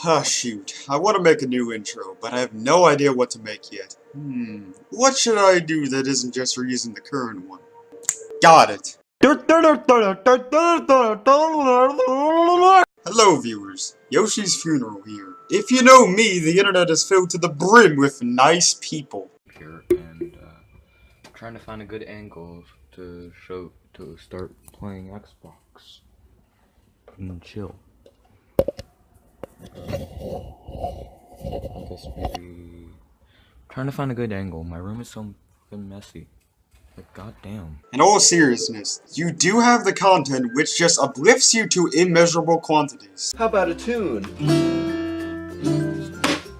Ah, shoot. I want to make a new intro, but I have no idea what to make yet. What should I do that isn't just reusing the current one? Got it! Hello, viewers. Yoshi's Funeral here. If you know me, the internet is filled to the brim with nice people. Here and trying to find a good angle to start playing Xbox and chill. I guess maybe trying to find a good angle. My room is so messy. Like, goddamn. In all seriousness, you do have the content which just uplifts you to immeasurable quantities. How about a tune?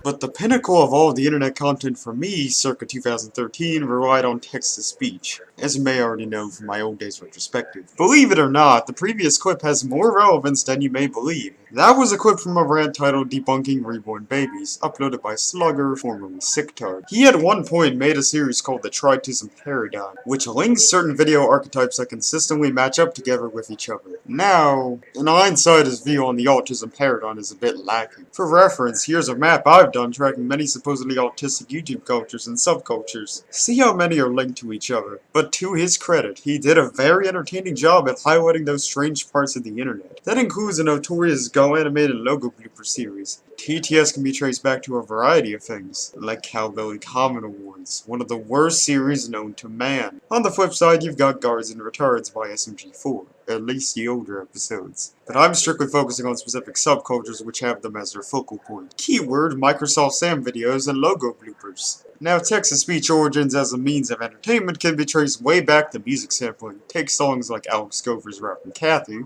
But the pinnacle of all the internet content for me, circa 2013, relied on text-to-speech, as you may already know from my old days retrospective. Believe it or not, the previous clip has more relevance than you may believe. That was a clip from a rant titled Debunking Reborn Babies, uploaded by Slugger, formerly Sicktard. He at one point made a series called the Autism Parody, which links certain video archetypes that consistently match up together with each other. Now, in hindsight, his view on the autism paradigm is a bit lacking. For reference, here's a map I've done tracking many supposedly autistic YouTube cultures and subcultures. See how many are linked to each other. But to his credit, he did a very entertaining job at highlighting those strange parts of the internet. That includes a notorious Go animated logo blooper series. TTS can be traced back to a variety of things, like Cowbelly Comment Awards, one of the worst series known to man. On the flip side, you've got Guards and Retards by SMG4, at least the older episodes. But I'm strictly focusing on specific subcultures which have them as their focal point. Keyword, Microsoft Sam videos and logo bloopers. Now, text-to-speech origins as a means of entertainment can be traced way back to music sampling. Take songs like Alex Gover's Rappin' Kathy.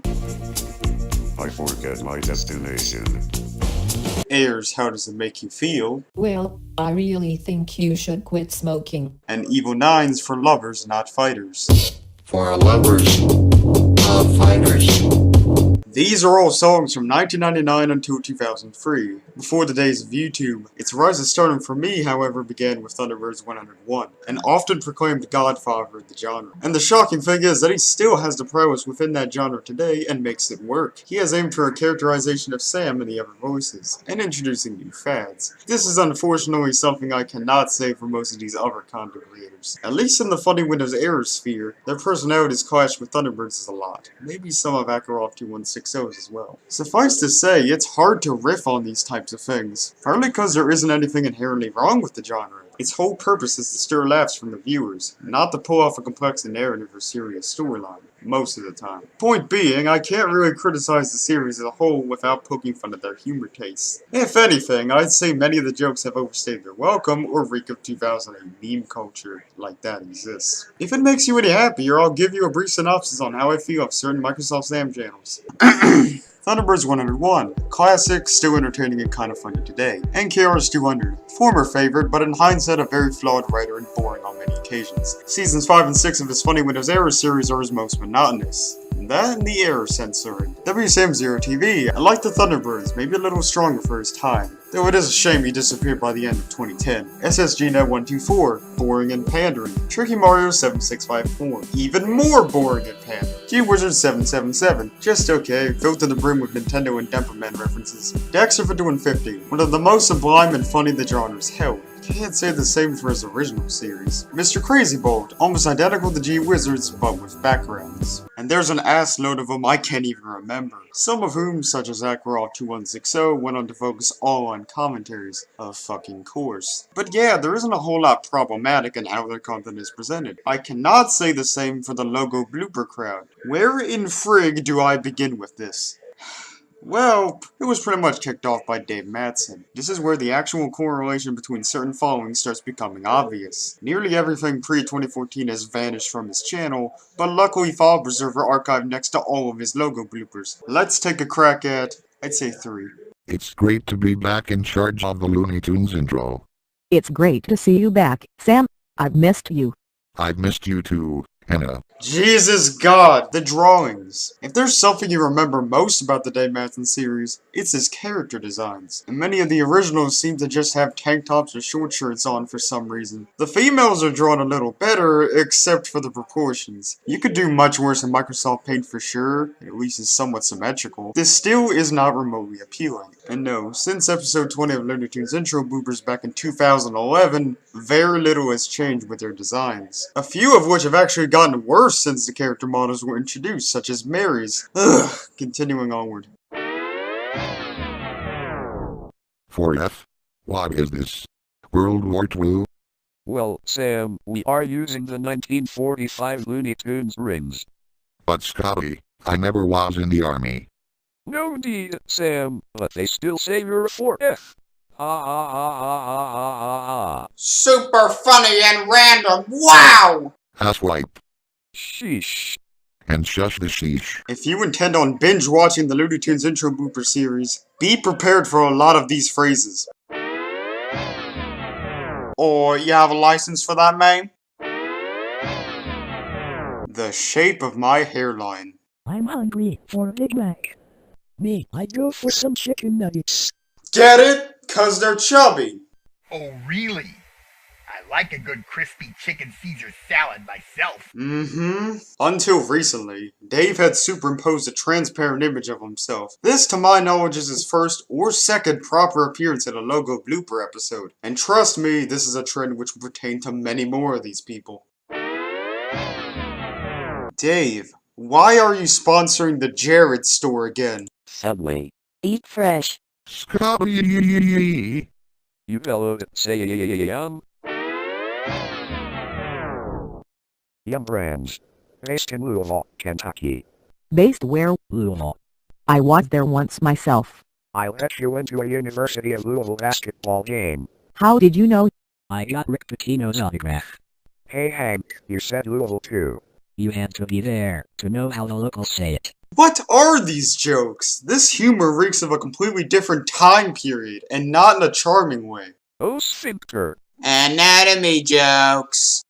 I forget my destination. Ayers, How Does It Make You Feel? Well, I really think you should quit smoking. And Evil Nines for Lovers, Not Fighters. For lovers, not fighters. These are all songs from 1999 until 2003, before the days of YouTube. Its rise of stardom for me, however, began with Thunderbird's 101, an often proclaimed godfather of the genre. And the shocking thing is that he still has the prowess within that genre today and makes it work. He has aimed for a characterization of Sam in the other voices, and introducing new fads. This is unfortunately something I cannot say for most of these other content creators. At least in the Funny Windows Error sphere, their personalities clash with Thunderbird's a lot. Maybe some of Akarov 2160 as well. Suffice to say, it's hard to riff on these types of things, partly because there isn't anything inherently wrong with the genre. Its whole purpose is to stir laughs from the viewers, not to pull off a complex narrative or serious storyline, most of the time. Point being, I can't really criticize the series as a whole without poking fun at their humor tastes. If anything, I'd say many of the jokes have overstayed their welcome or reek of 2008 meme culture, like that exists. If it makes you any happier, I'll give you a brief synopsis on how I feel of certain Microsoft Sam channels. Thunderbird's 101, classic, still entertaining and kinda funny today. NKR's 200, former favorite, but in hindsight a very flawed writer and boring on many occasions. Seasons 5 and 6 of his Funny Windows Error series are his most monotonous. That and the error censoring. WSAM0TV, I like the Thunderbirds, maybe a little stronger for his time. Though it is a shame he disappeared by the end of 2010. SSGNet124, boring and pandering. Tricky Mario 7654, even more boring and pandering. G-Wizard 777, just okay, filled to the brim with Nintendo and Demperman references. Dexter for doing 50, one of the most sublime and funny the genre's held. Can't say the same for his original series. Mr. Crazy Bolt, almost identical to G-Wizards, but with backgrounds. And there's an ass load of them I can't even remember. Some of whom, such as Akrol 2160, went on to focus all on commentaries. Of fucking course. But yeah, there isn't a whole lot problematic in how their content is presented. I cannot say the same for the logo blooper crowd. Where in frig do I begin with this? Well, it was pretty much kicked off by Dave Madsen. This is where the actual correlation between certain followings starts becoming obvious. Nearly everything pre-2014 has vanished from his channel, but luckily File Preserver archived next to all of his logo bloopers. Let's take a crack at, I'd say 3. It's great to be back in charge of the Looney Tunes intro. It's great to see you back, Sam. I've missed you. I've missed you too. Henna. Jesus God, the drawings. If there's something you remember most about the Dave Matthews series, it's his character designs. And many of the originals seem to just have tank tops or short shirts on for some reason. The females are drawn a little better, except for the proportions. You could do much worse in Microsoft Paint for sure, at least it's somewhat symmetrical. This still is not remotely appealing. And no, since episode 20 of Looney Tunes intro bloopers back in 2011, very little has changed with their designs. A few of which have actually gotten worse since the character models were introduced, such as Mary's. Ugh, continuing onward. 4F? What is this? World War II? Well, Sam, we are using the 1945 Looney Tunes rings. But Scotty, I never was in the army. No indeed, Sam, but they still say you're a 4F. Super funny and random, wow! Asswipe. Sheesh. And shush the sheesh. If you intend on binge watching the Looney Tunes intro blooper series, be prepared for a lot of these phrases. Or you have a license for that, ma'am? The shape of my hairline. I'm hungry for a Big Mac. Me, I go for some chicken nuggets. Get it? 'Cause they're chubby. Oh, really? I like a good crispy chicken Caesar salad myself. Until recently, Dave had superimposed a transparent image of himself. This, to my knowledge, is his first or second proper appearance in a logo blooper episode. And trust me, this is a trend which will pertain to many more of these people. Dave, why are you sponsoring the Jared store again? Subway. Eat fresh. Scotty. You hello, say yum. Yum Brands. Based in Louisville, Kentucky. Based where? Louisville. I was there once myself. I let you into a University of Louisville basketball game. How did you know? I got Rick Pitino's autograph. Hey Hank, you said Louisville too. You had to be there to know how the locals say it. What are these jokes? This humor reeks of a completely different time period, and not in a charming way. Oh, Sphincter. Anatomy jokes.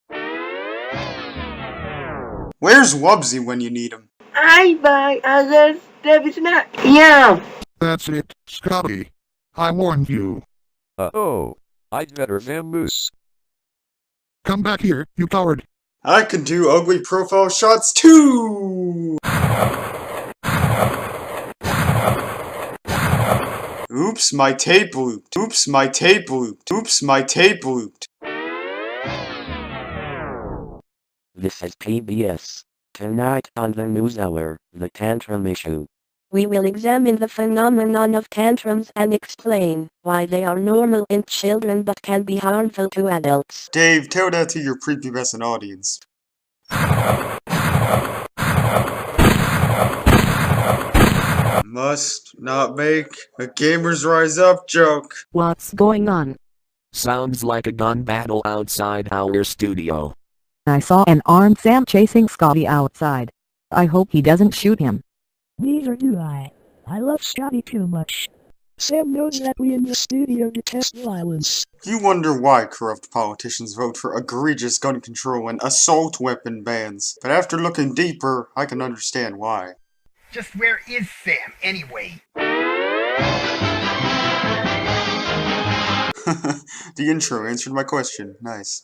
Where's Wubsy when you need him? I buy other David snack. Yeah. That's it, Scotty. I warned you. Oh, I'd better vamoose. Come back here, you coward. I can do ugly profile shots too! Oops, my tape looped. Oops, my tape looped. Oops, my tape looped. This is PBS. Tonight on the NewsHour, the tantrum issue. We will examine the phenomenon of tantrums and explain why they are normal in children but can be harmful to adults. Dave, tell that to your prepubescent audience. Must not make a Gamers Rise Up joke. What's going on? Sounds like a gun battle outside our studio. I saw an armed Sam chasing Scotty outside. I hope he doesn't shoot him. Neither do I. I love Scotty too much. Sam knows that we in the studio detest violence. You wonder why corrupt politicians vote for egregious gun control and assault weapon bans. But after looking deeper, I can understand why. Just where is Sam, anyway? The intro answered my question. Nice.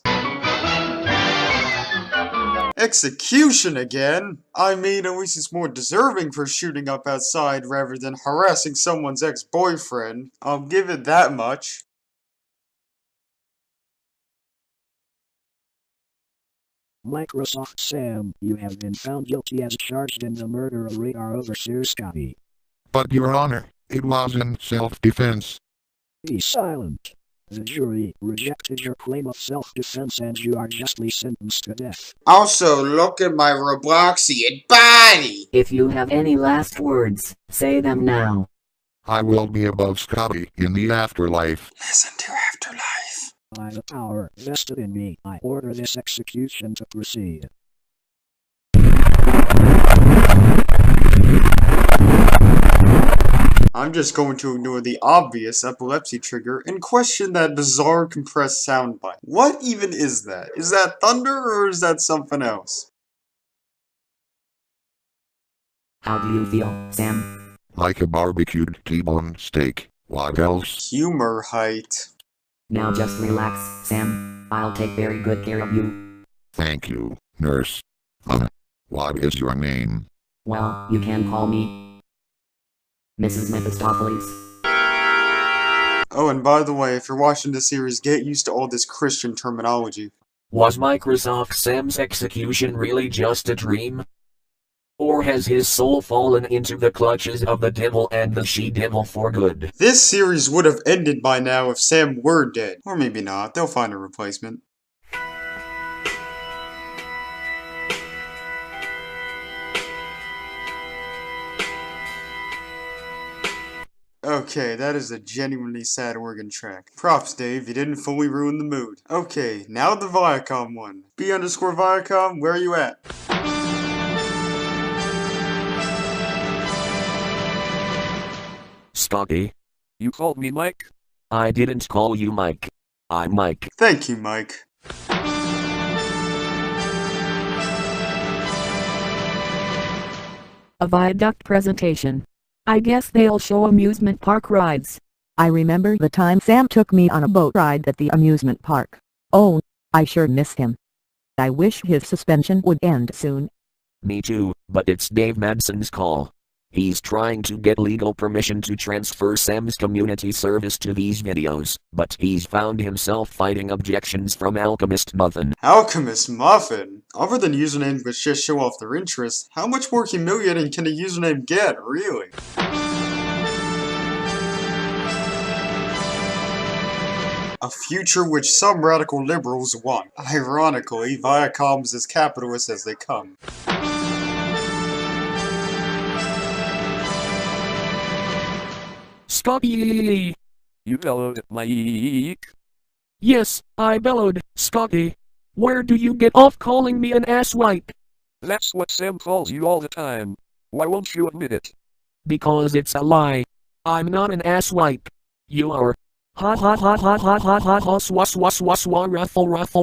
Execution again? I mean, at least it's more deserving for shooting up outside rather than harassing someone's ex-boyfriend. I'll give it that much. Microsoft Sam, you have been found guilty as charged in the murder of Radar Overseer Scotty. But your honor, it was in self-defense. Be silent. The jury rejected your claim of self-defense and you are justly sentenced to death. Also, look at my Robloxian body! If you have any last words, say them now. I will be above Scotty in the afterlife. Listen to Afterlife. By the power vested in me, I order this execution to proceed. I'm just going to ignore the obvious epilepsy trigger and question that bizarre compressed soundbite. What even is that? Is that thunder or is that something else? How do you feel, Sam? Like a barbecued T-bone steak. What else? Humor height. Now just relax, Sam. I'll take very good care of you. Thank you, nurse. What is your name? Well, you can call me Mrs. Mephistopheles. Oh, and by the way, if you're watching this series, get used to all this Christian terminology. Was Microsoft Sam's execution really just a dream? Or has his soul fallen into the clutches of the devil and the she-devil for good? This series would have ended by now if Sam were dead. Or maybe not, they'll find a replacement. Okay, that is a genuinely sad organ track. Props, Dave, you didn't fully ruin the mood. Okay, now the Viacom one. B_Viacom, where are you at? Scotty? You called me Mike? I didn't call you Mike. I'm Mike. Thank you, Mike. A viaduct presentation. I guess they'll show amusement park rides. I remember the time Sam took me on a boat ride at the amusement park. Oh, I sure miss him. I wish his suspension would end soon. Me too, but it's Dave Madsen's call. He's trying to get legal permission to transfer Sam's community service to these videos, but he's found himself fighting objections from Alchemist Muffin. Alchemist Muffin? Other than usernames which just show off their interest, how much more humiliating can a username get, really? A future which some radical liberals want. Ironically, Viacom's as capitalist as they come. Scotty! You bellowed, Mike. Yes, I bellowed, Scotty. Where do you get off calling me an asswipe? That's what Sam calls you all the time. Why won't you admit it? Because it's a lie. I'm not an asswipe. You are. Ha ha ha ha ha ha ha ha swa swa swa swa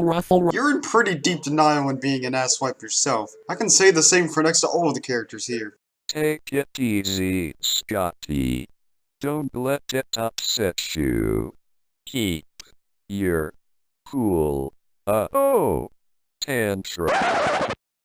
ruffle. You're in pretty deep denial in being an asswipe yourself. I can say the same for next to all of the characters here. Take it easy, Scotty. Don't let it upset you. Keep your cool. Tantrum.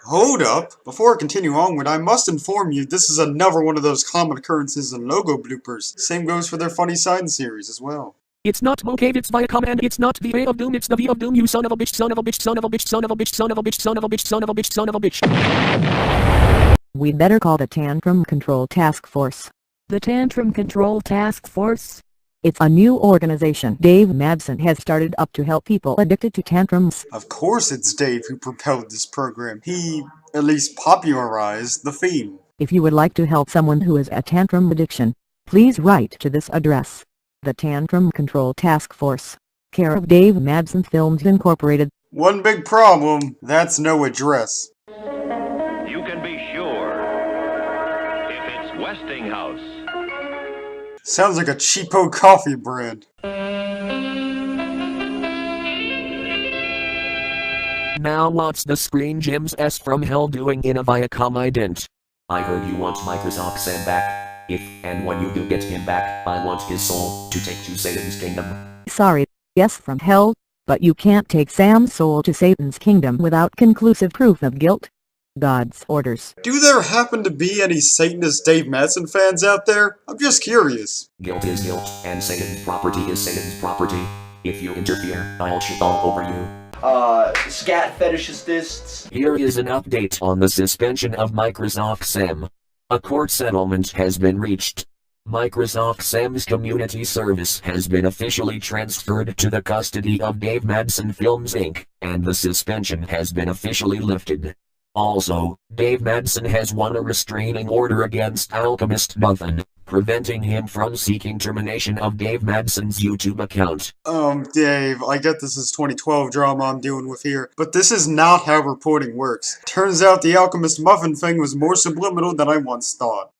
Hold up! Before I continue onward, I must inform you this is another one of those common occurrences in logo bloopers. Same goes for their funny sign series as well. It's not Mocave, it's Viacom, and it's not the A of Doom, it's the V of Doom, you son of a bitch, son of a bitch, son of a bitch, son of a bitch, son of a bitch, son of a bitch, son of a bitch, son of a bitch. We'd better call the Tantrum Control Task Force. The Tantrum Control Task Force? It's a new organization Dave Madsen has started up to help people addicted to tantrums. Of course it's Dave who propelled this program. He, at least, popularized the theme. If you would like to help someone who has a tantrum addiction, please write to this address. The Tantrum Control Task Force. Care of Dave Madsen Films Incorporated. One big problem, that's no address. You can be sure if it's Westinghouse. Sounds like a cheapo coffee brand. Now what's the Screen Gems S from hell doing in a Viacom ident? I heard you want Microsoft Sam back. If and when you do get him back, I want his soul to take to Satan's kingdom. Sorry, yes from hell, but you can't take Sam's soul to Satan's kingdom without conclusive proof of guilt. God's orders. Do there happen to be any Satanist Dave Madsen fans out there? I'm just curious. Guilt is guilt, and Satan's property is Satan's property. If you interfere, I'll shit all over you. Scat fetishists. Here is an update on the suspension of Microsoft Sam. A court settlement has been reached. Microsoft Sam's community service has been officially transferred to the custody of Dave Madsen Films Inc., and the suspension has been officially lifted. Also, Dave Madsen has won a restraining order against Alchemist Muffin, preventing him from seeking termination of Dave Madsen's YouTube account. Dave, I get this is 2012 drama I'm dealing with here, but this is not how reporting works. Turns out the Alchemist Muffin thing was more subliminal than I once thought.